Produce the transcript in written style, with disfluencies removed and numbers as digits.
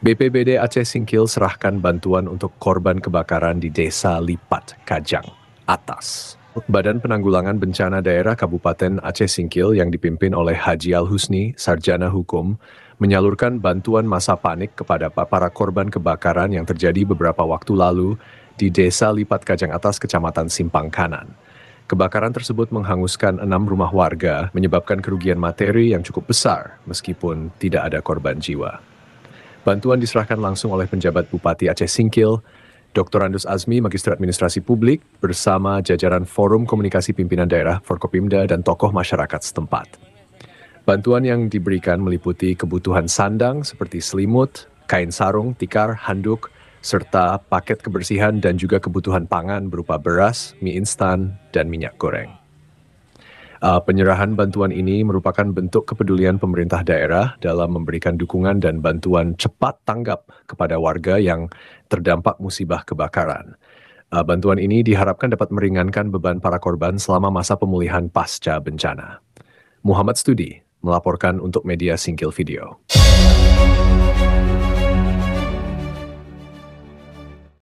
BPBD Aceh Singkil serahkan bantuan untuk korban kebakaran di Desa Lipat, Kajang Atas. Badan Penanggulangan Bencana Daerah Kabupaten Aceh Singkil yang dipimpin oleh Haji Al-Husni, Sarjana Hukum, menyalurkan bantuan masa panik kepada para korban kebakaran yang terjadi beberapa waktu lalu di Desa Lipat Kajang Atas, Kecamatan Simpang Kanan. Kebakaran tersebut menghanguskan 6 rumah warga, menyebabkan kerugian materi yang cukup besar, meskipun tidak ada korban jiwa. Bantuan diserahkan langsung oleh penjabat Bupati Aceh Singkil, Dr. Andus Azmi, Magister Administrasi Publik, bersama jajaran Forum Komunikasi Pimpinan Daerah Forkopimda dan tokoh masyarakat setempat. Bantuan yang diberikan meliputi kebutuhan sandang seperti selimut, kain sarung, tikar, handuk, serta paket kebersihan dan juga kebutuhan pangan berupa beras, mie instan, dan minyak goreng. Penyerahan bantuan ini merupakan bentuk kepedulian pemerintah daerah dalam memberikan dukungan dan bantuan cepat tanggap kepada warga yang terdampak musibah kebakaran. Bantuan ini diharapkan dapat meringankan beban para korban selama masa pemulihan pasca bencana. Muhammad Studi melaporkan untuk Media Singkil Video.